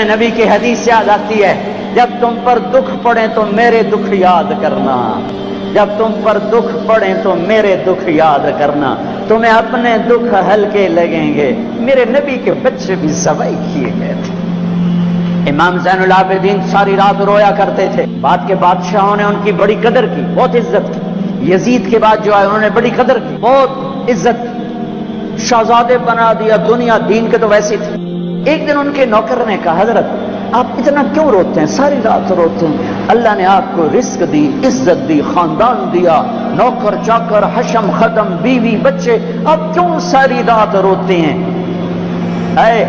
نبی کی حدیث یاد آتی ہے، جب تم پر دکھ پڑے تو میرے دکھ یاد کرنا، جب تم پر دکھ پڑے تو میرے دکھ یاد کرنا، تمہیں اپنے دکھ ہلکے لگیں گے۔ میرے نبی کے بچے بھی ذبح کیے گئے تھے۔ امام زین العابدین ساری رات رویا کرتے تھے۔ بعد کے بادشاہوں نے ان کی بڑی قدر کی، بہت عزت کی۔ یزید کے بعد جو آئے انہوں نے بڑی قدر کی، بہت عزت کی، شہزادے بنا دیا، دنیا دین کے تو ویسے تھے۔ ایک دن ان کے نوکر نے کہا، حضرت آپ اتنا کیوں روتے ہیں، ساری رات روتے ہیں؟ اللہ نے آپ کو رزق دی، عزت دی، خاندان دیا، نوکر چاکر، حشم ختم، بیوی بچے، آپ کیوں ساری رات روتے ہیں؟ اے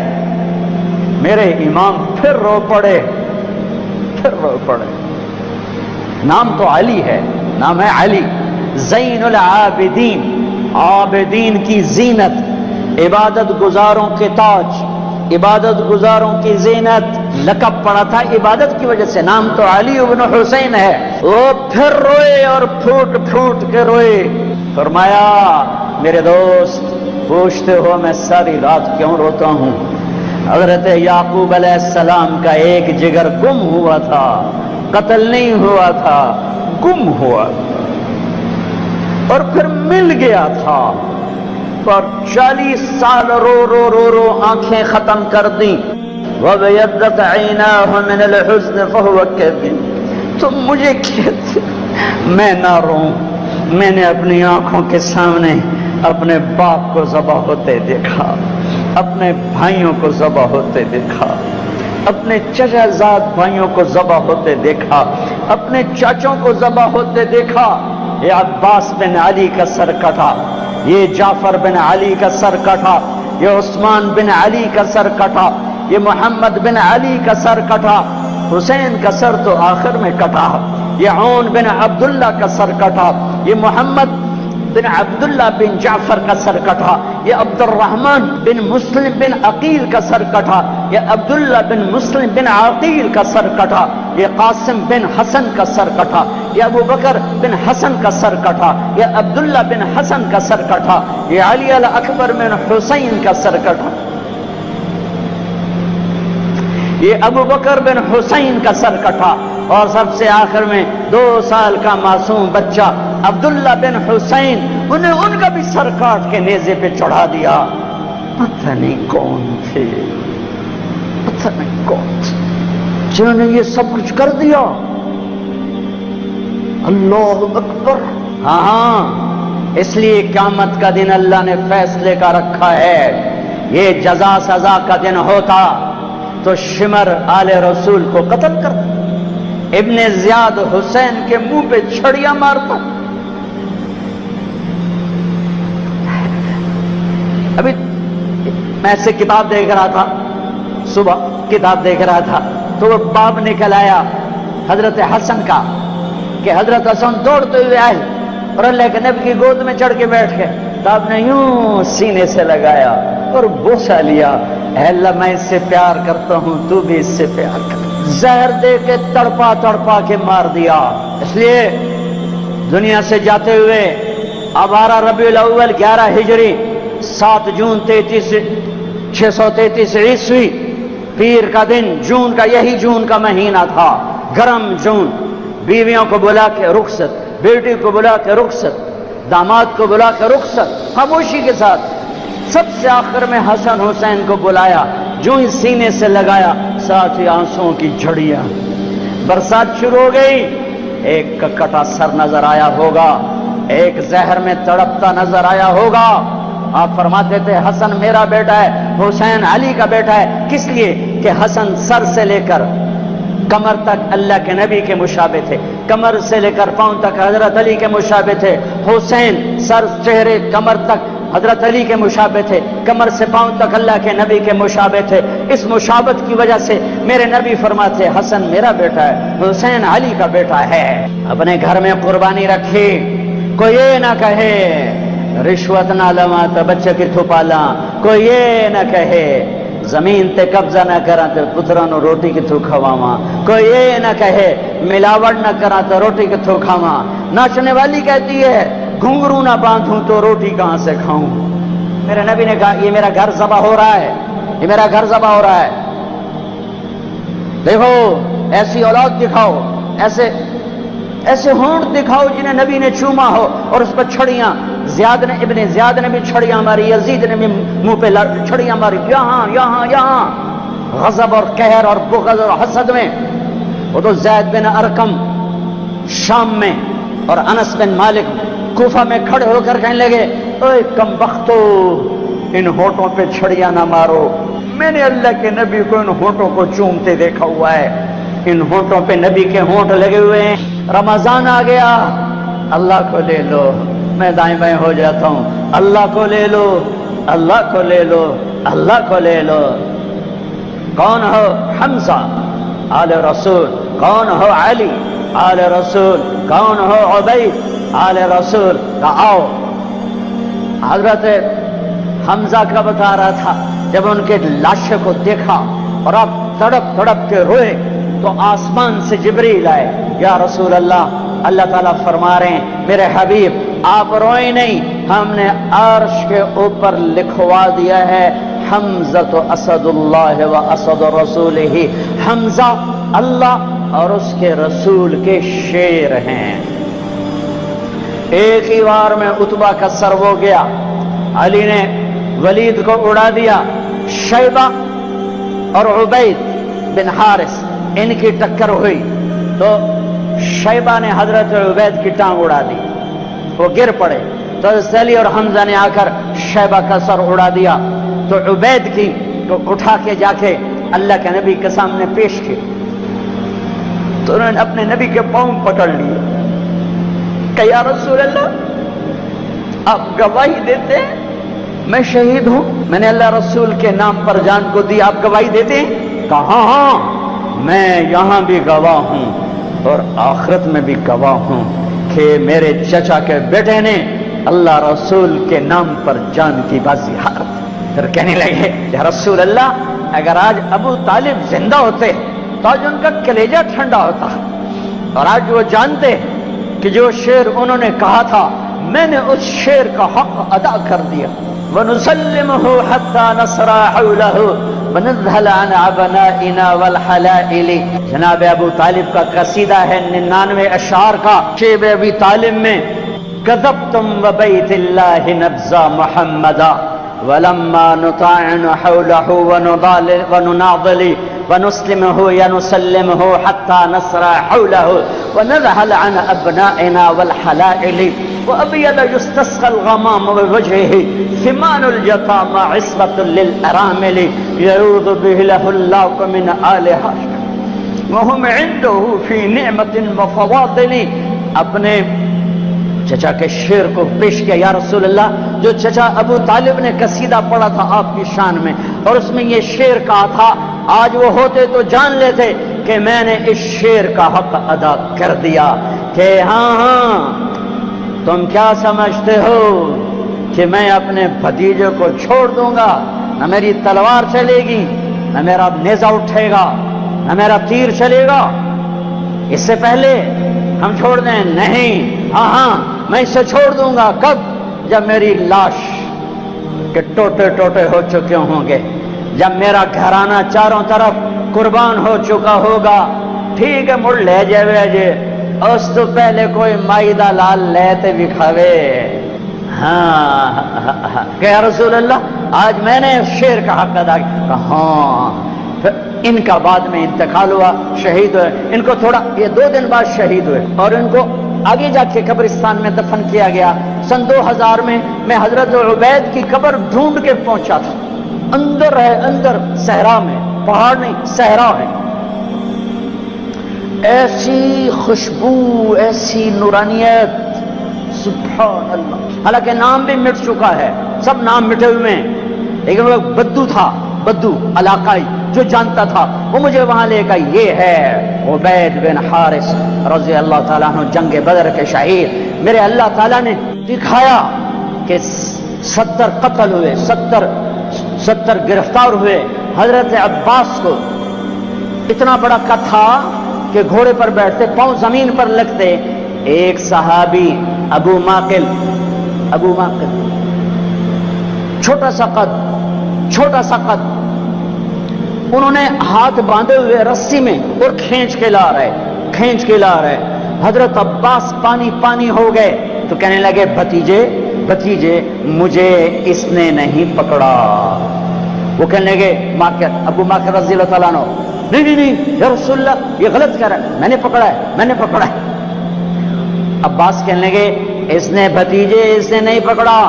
میرے امام پھر رو پڑے، پھر رو پڑے۔ نام تو علی ہے، نام ہے علی، زین العابدین، عابدین کی زینت، عبادت گزاروں کے تاج، عبادت گزاروں کی زینت، لقب پڑا تھا عبادت کی وجہ سے، نام تو علی ابن حسین ہے۔ وہ پھر روئے اور پھوٹ پھوٹ کے روئے۔ فرمایا میرے دوست پوچھتے ہو میں ساری رات کیوں روتا ہوں؟ حضرت یعقوب علیہ السلام کا ایک جگر گم ہوا تھا، قتل نہیں ہوا تھا، گم ہوا تھا، اور پھر مل گیا تھا، اور 40 سال رو رو رو رو آنکھیں ختم کر دیں۔ وَبَيَضَّتْ عَيْنَاهُ مِنَ الْحُزْنِ فَهُوَ كَظِيمٌ۔ تم مجھے کہتے میں نہ روں، میں نے اپنی آنکھوں کے سامنے اپنے باپ کو ذبح ہوتے دیکھا، اپنے بھائیوں کو ذبح ہوتے دیکھا، اپنے چچا زاد بھائیوں کو ذبح ہوتے دیکھا، اپنے چاچوں کو ذبح ہوتے دیکھا۔ یہ عباس بن علی کا سر کٹا، یہ جعفر بن علی کا سر کٹا، یہ عثمان بن علی کا سر کٹا، یہ محمد بن علی کا سر کٹا، حسین کا سر تو آخر میں کٹا، یہ عون بن عبداللہ کا سر کٹا، یہ محمد بن عبداللہ بن جعفر کا سر کٹا، یہ عبد الرحمن بن مسلم بن عقیل کا سر کٹا، یہ عبداللہ بن مسلم بن عقیل کا سر کٹا، یہ قاسم بن حسن کا سر کٹا، یہ ابو بکر بن حسن کا سر کٹا، یہ عبداللہ بن حسن کا سر کٹا، یہ علی الاکبر بن حسین کا سر کٹا، یہ ابو بکر بن حسین کا سر کٹا، اور سب سے آخر میں 2 سال کا معصوم بچہ عبداللہ بن حسین، انہیں ان کا بھی سر کاٹ کے نیزے پہ چڑھا دیا۔ پتہ نہیں کون تھے، پتہ نہیں کون تھے جنہوں نے یہ سب کچھ کر دیا۔ اللہ اکبر۔ ہاں اس لیے قیامت کا دن اللہ نے فیصلے کا رکھا ہے، یہ جزا سزا کا دن ہوتا تو شمر آل رسول کو قتل کرتا، ابن زیاد حسین کے منہ پہ چھڑیاں مارتا۔ ابھی میں سے کتاب دیکھ رہا تھا، صبح کتاب دیکھ رہا تھا تو وہ باب نکل آیا حضرت حسن کا کہ حضرت حسن دوڑتے ہوئے آئے اور اللہ کے نبی کی گود میں چڑھ کے بیٹھ گئے، تو آپ نے یوں سینے سے لگایا اور بوسہ لیا، اے اللہ میں اس سے پیار کرتا ہوں، تو بھی اس سے پیار کر۔ زہر دے کے تڑپا تڑپا کے مار دیا۔ اس لیے دنیا سے جاتے ہوئے 12 ربیع الاول 11 ہجری 7 جون 633 عیسوی پیر کا دن، جون کا، یہی جون کا مہینہ تھا، گرم جون، بیویوں کو بلا کے رخصت، بیٹی کو بلا کے رخصت، داماد کو بلا کے رخصت، خاموشی کے ساتھ۔ سب سے آخر میں حسن حسین کو بلایا، جو ہی سینے سے لگایا ساتھ ہی آنسوؤں کی جھڑیاں، برسات شروع ہو گئی۔ ایک کا کٹا سر نظر آیا ہوگا، ایک زہر میں تڑپتا نظر آیا ہوگا۔ آپ فرماتے تھے حسن میرا بیٹا ہے، حسین علی کا بیٹا ہے، کس لیے کہ حسن سر سے لے کر کمر تک اللہ کے نبی کے مشابہ تھے، کمر سے لے کر پاؤں تک حضرت علی کے مشابہ تھے، حسین سر چہرے کمر تک حضرت علی کے مشابہ تھے، کمر سے پاؤں تک اللہ کے نبی کے مشابہ تھے۔ اس مشابہت کی وجہ سے میرے نبی فرماتے حسن میرا بیٹا ہے، حسین علی کا بیٹا ہے۔ اپنے گھر میں قربانی رکھی، کوئی یہ نہ کہے رشوت نہ لواں تو بچے کی تھوپالا، کوئی یہ نہ کہے زمین تے قبضہ نہ کرا تو پترا نو روٹی کی تھو کھواواں، کوئی یہ نہ کہے ملاوٹ نہ کرا تو روٹی کی تھو کھاواں۔ ناچنے والی کہتی ہے گھنگرو نہ باندھوں تو روٹی کہاں سے کھاؤں۔ میرے نبی نے کہا یہ میرا گھر ذبح ہو رہا ہے، یہ میرا گھر ذبح ہو رہا ہے۔ دیکھو ایسی اولاد دکھاؤ، ایسے ہونٹ دکھاؤ جنہیں نبی نے چوما ہو اور اس پر چھڑیاں، ابن زیاد نے بھی چھڑیاں ماری، یزید نے بھی منہ پہ چھڑیاں ماری، یہاں یہاں یہاں، غضب اور قہر اور بغض اور حسد میں۔ وہ تو زید بن ارقم شام میں اور انس بن مالک کوفہ میں کھڑے ہو کر کہنے لگے، اے کم بختو، ان ہونٹوں پہ چھڑیاں نہ مارو، میں نے اللہ کے نبی کو ان ہونٹوں کو چومتے دیکھا ہوا ہے، ان ہونٹوں پہ نبی کے ہونٹ لگے ہوئے ہیں۔ رمضان آ گیا، اللہ کو لے لو، میں دائیں بائیں ہو جاتا ہوں، اللہ کو لے لو، اللہ کو لے لو، اللہ کو لے لو۔ کون ہو؟ حمزہ آل رسول، کون ہو؟ علی آل رسول، کون ہو؟ عبید آل رسول۔ آؤ، حضرت حمزہ کا بتا رہا تھا جب ان کے لاشے کو دیکھا اور اب تڑپ تڑپ کے روئے تو آسمان سے جبریل آئے، یا رسول اللہ، اللہ تعالیٰ فرما رہے ہیں میرے حبیب آپ روئیں نہیں، ہم نے عرش کے اوپر لکھوا دیا ہے حمزہ اسد اللہ و اسد رسولہ، حمزہ اللہ اور اس کے رسول کے شیر ہیں۔ ایک ہی وار میں عتبہ کا سر ہو گیا، علی نے ولید کو اڑا دیا، شیبہ اور عبید بن حارث ان کی ٹکر ہوئی تو شیبہ نے حضرت عبید کی ٹانگ اڑا دی، وہ گر پڑے تو علی اور حمزہ نے آ کر شیبہ کا سر اڑا دیا، تو عبید کی کو اٹھا کے جا کے اللہ کے نبی کے سامنے پیش کی تو انہوں نے اپنے نبی کے پاؤں پکڑ لیے کہ یا رسول اللہ آپ گواہی دیتے ہیں میں شہید ہوں، میں نے اللہ رسول کے نام پر جان کو دی، آپ گواہی دیتے ہیں؟ کہا ہاں میں یہاں بھی گواہ ہوں اور آخرت میں بھی گواہ ہوں کہ میرے چچا کے بیٹے نے اللہ رسول کے نام پر جان کی بازی ہار۔ پھر کہنے لگے یا رسول اللہ اگر آج ابو طالب زندہ ہوتے تو آج ان کا کلیجہ ٹھنڈا ہوتا، اور آج وہ جانتے کہ جو شعر انہوں نے کہا تھا میں نے اس شعر کا حق ادا کر دیا۔ وَنُسَلِّمُهُ حَتَّى نَصْرَى حَوْلَهُ وَنَذْهَلَ عَنْ عَبْنَائِنَا وَالْحَلَائِلِ۔ جناب ابو طالب کا قصیدہ ہے 99 اشعار کا، شیب ابی طالب میں كذبتم وبيت الله نبذا محمدا ولما نطاعن حوله ونناضل ونسلمه ينسلمه حتى نسرى حوله ونذهل عن أبنائنا والحلائل وأبيض يستسقى الغمام بوجهه ثمان اليتامى عصبة للأرامل يعوذ به له الله من آلها وهم عنده في نعمة وفواضل۔ اپنے چچا کے شعر کو پیش کیا، یا رسول اللہ جو چچا ابو طالب نے قصیدہ پڑھا تھا آپ کی شان میں اور اس میں یہ شعر کہا تھا، آج وہ ہوتے تو جان لیتے کہ میں نے اس شعر کا حق ادا کر دیا کہ ہاں ہاں تم کیا سمجھتے ہو کہ میں اپنے بھتیجے کو چھوڑ دوں گا؟ نہ میری تلوار چلے گی، نہ میرا نیزہ اٹھے گا، نہ میرا تیر چلے گا، اس سے پہلے ہم چھوڑ دیں؟ نہیں، ہاں ہاں میں اسے چھوڑ دوں گا۔ کب؟ جب میری لاش کے ٹوٹے ٹوٹے ہو چکے ہوں گے، جب میرا گھرانہ چاروں طرف قربان ہو چکا ہوگا۔ ٹھیک ہے مڑ لے جے اس تو پہلے کوئی مائدہ لال لیتے بھی کھاوے۔ ہاں کہ یا رسول اللہ آج میں نے شعر کا حق ادا کیا۔ ہاں پھر ان کا بعد میں انتقال ہوا، شہید ہوئے، ان کو تھوڑا یہ 2 دن بعد شہید ہوئے اور ان کو آگے جا کے قبرستان میں دفن کیا گیا۔ سن 2000 میں حضرت عبید کی قبر ڈھونڈ کے پہنچا تھا، اندر ہے، اندر صحرا میں، پہاڑ نہیں صحرا ہے، ایسی خوشبو، ایسی نورانیت، سبحان اللہ۔ حالانکہ نام بھی مٹ چکا ہے، سب نام مٹے ہوئے ہیں، لیکن وہ بدو تھا، بدو علاقائی جو جانتا تھا وہ مجھے وہاں لے گا، یہ ہے عبید بن حارث رضی اللہ تعالیٰ عنہ، جنگ بدر کے شہید۔ میرے اللہ تعالیٰ نے دکھایا کہ 70 قتل ہوئے، 70 گرفتار ہوئے۔ حضرت عباس کو اتنا بڑا قد تھا کہ گھوڑے پر بیٹھتے، پاؤں زمین پر لگتے۔ ایک صحابی ابو ماقل، چھوٹا سا قد، انہوں نے ہاتھ باندھے ہوئے رسی میں اور کھینچ کے لا رہے حضرت عباس پانی پانی ہو گئے تو کہنے لگے بھتیجے مجھے اس نے نہیں پکڑا. وہ کہنے لگے ابو ماکر رضی اللہ تعالیٰ عنہ نہیں یا رسول اللہ یہ غلط کہہ رہا ہے, میں نے پکڑا ہے. عباس کہنے لگے اس نے نہیں پکڑا,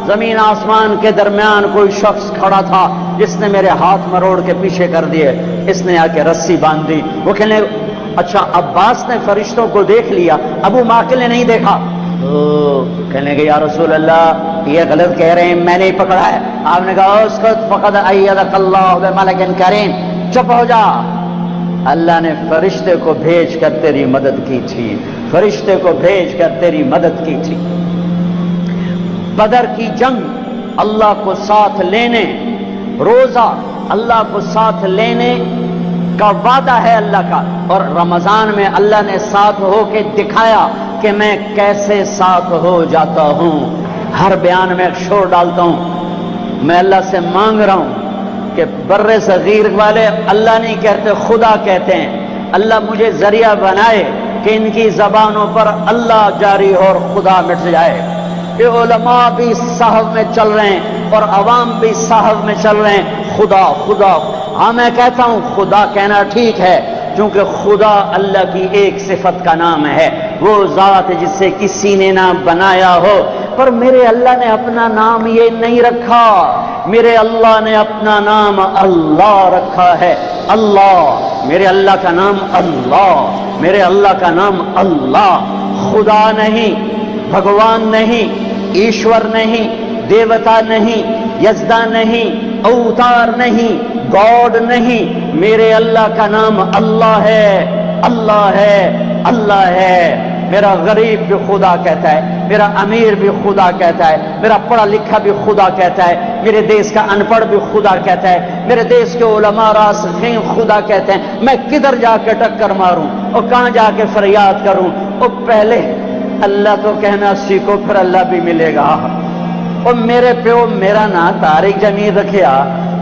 زمین آسمان کے درمیان کوئی شخص کھڑا تھا جس نے میرے ہاتھ مروڑ کے پیچھے کر دیے, اس نے آ کے رسی باندھ دی. وہ کہنے لگے اچھا عباس نے فرشتوں کو دیکھ لیا, ابو ماکل نے نہیں دیکھا. کہنے لگے یا رسول اللہ یہ غلط کہہ رہے ہیں, میں نے پکڑا ہے. آپ نے کہا اسکت فقد ایدک اللہ بملک کریم, چپ ہو جا, اللہ نے فرشتے کو بھیج کر تیری مدد کی تھی. بدر کی جنگ اللہ کو ساتھ لینے, روزہ اللہ کو ساتھ لینے کا وعدہ ہے اللہ کا, اور رمضان میں اللہ نے ساتھ ہو کے دکھایا کہ میں کیسے ساتھ ہو جاتا ہوں. ہر بیان میں شور ڈالتا ہوں, میں اللہ سے مانگ رہا ہوں کہ بر صغیر والے اللہ نہیں کہتے خدا کہتے ہیں, اللہ مجھے ذریعہ بنائے کہ ان کی زبانوں پر اللہ جاری ہو اور خدا مٹ جائے. کہ علماء بھی صحف میں چل رہے ہیں اور عوام بھی صحف میں چل رہے ہیں خدا. ہاں میں کہتا ہوں خدا کہنا ٹھیک ہے, کیونکہ خدا اللہ کی ایک صفت کا نام ہے, وہ ذات جسے کسی نے نہ بنایا ہو. پر میرے اللہ نے اپنا نام یہ نہیں رکھا, میرے اللہ نے اپنا نام اللہ رکھا ہے. اللہ, میرے اللہ کا نام اللہ, خدا نہیں, بھگوان نہیں, ایشور نہیں, دیوتا نہیں, یزدا نہیں, اوتار نہیں, گاڈ نہیں, میرے اللہ کا نام اللہ ہے. میرا غریب بھی خدا کہتا ہے, میرا امیر بھی خدا کہتا ہے, میرا پڑھا لکھا بھی خدا کہتا ہے, میرے دیش کا ان پڑھ بھی خدا کہتا ہے, میرے دیش کے علماء راسخین خدا کہتے ہیں. میں کدھر جا کے ٹکر ماروں اور کہاں جا کے فریاد کروں؟ اور پہلے اللہ تو کہنا سیکھو, پھر اللہ بھی ملے گا. اور میرے پیو میرا نا طارق جمیل رکھیا,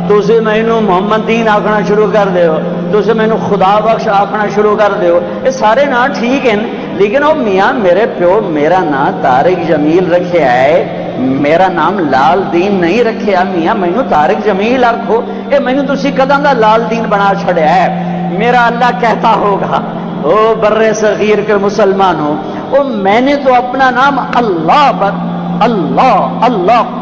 تُسے مینو محمد دین آکھنا شروع کر دیو, تُسے مینو خدا بخش آکھنا شروع کر دیو, یہ سارے نا ٹھیک ہیں, لیکن وہ میاں میرے پیو میرا نا طارق جمیل رکھیا ہے, میرا نام لال دین نہیں رکھیا. میاں مینو طارق جمیل رکھو, یہ مینو تسی کداں دا لال دین بنا چھڑیا ہے. میرا اللہ کہتا ہوگا او بر صغیر کے مسلمانوں, او میں نے تو اپنا نام اللہ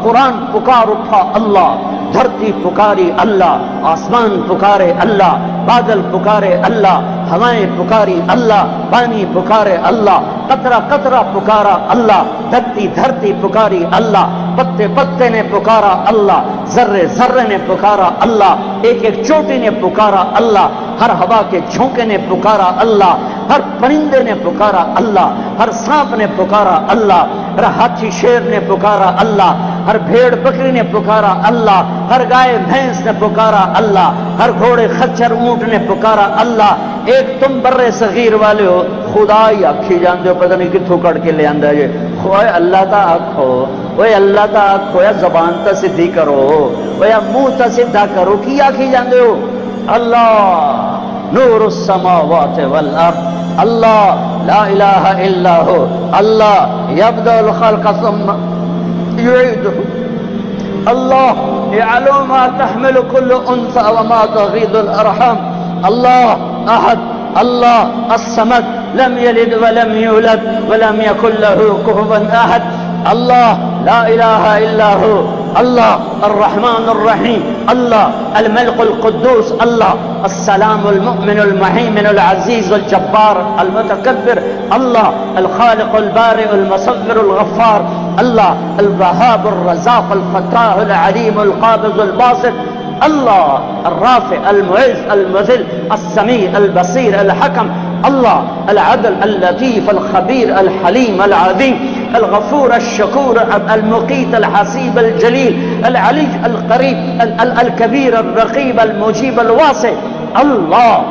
قرآن پکار اٹھا اللہ, دھرتی پکاری اللہ, آسمان پکارے اللہ, بادل پکارے اللہ, ہوائیں پکاری اللہ, پانی پکارے اللہ, قطرہ قطرہ پکارا اللہ, دھرتی پکاری اللہ, پتے نے پکارا اللہ, ذرے نے پکارا اللہ, ایک چوٹی نے پکارا اللہ, ہر ہوا کے جھونکے نے پکارا اللہ, ہر پرندے نے پکارا اللہ, ہر سانپ نے پکارا اللہ, ہر ہاتھی شیر نے پکارا اللہ, ہر بھیڑ بکری نے پکارا اللہ, ہر گائے بھینس نے پکارا اللہ, ہر گھوڑے خچر اونٹ نے پکارا اللہ. ایک تم بر صغیر والے ہو خدا ہی آکھی جانتے ہو, پتہ نہیں کتھوں کٹ کے لے آندا ہے. اوے اللہ تا آکھو, اوے اللہ تا آکھو, یا زبان تا سدھی کرو, اوے یا منہ تا سدھا کرو, کی آکھی جانتے ہو؟ اللہ نور السماوات والارض, اللہ لا الہ الا ہو, اللہ یبدأ الخلق ثم يعيده, اللہ يعلم ما تحمل كل انثى وما تغيض الارحام, اللہ احد, اللہ الصمد, لم يلد ولم يولد ولم يكن له كفوا احد, اللہ لا الہ الا ہو, اللہ الرحمن الرحیم, اللہ الملك القدوس, اللہ السلام المؤمن المهيمن العزيز الجبار المتكبر, اللہ الخالق البارئ المصور الغفار, اللہ الوهاب الرزاق الفتاح العليم القابض الباسط, اللہ الرافع المعز المذل السميع البصير الحكم, اللہ العدل اللطيف الخبير الحليم العظيم الغفور الشكور المقيت الحسيب الجليل العلي القريب الكبير الرقيب المجيب الواسع, اللہ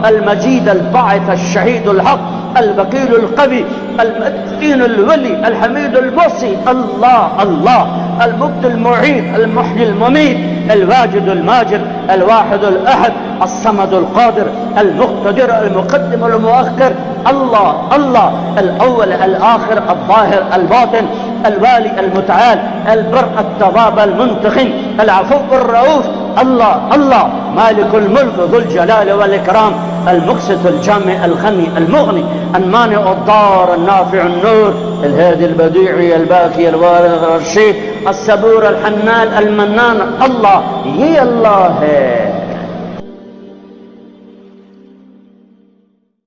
المجيد الباعث الشهيد الحق, الوكيل القوي، المتين الولي، الحميد المحصي. الله الله، المبدي المعيد، المحيي المميت، الواجد الماجد، الواحد الأحد، الصمد القادر، المقتدر، المقدم المؤخر. الله الله، الأول الآخر، الظاهر الباطن، الوالي المتعال، البر التواب المنتقم، العفو الرؤوف. الله الله، مالك الملك ذو الجلال والإكرام، المقسط الجامع الغني المغني، المانع الضار النافع النور، الهادي البديع الباقي الوارث الرشيد، الصبور الحنان المنان. الله، یہ اللہ ہے.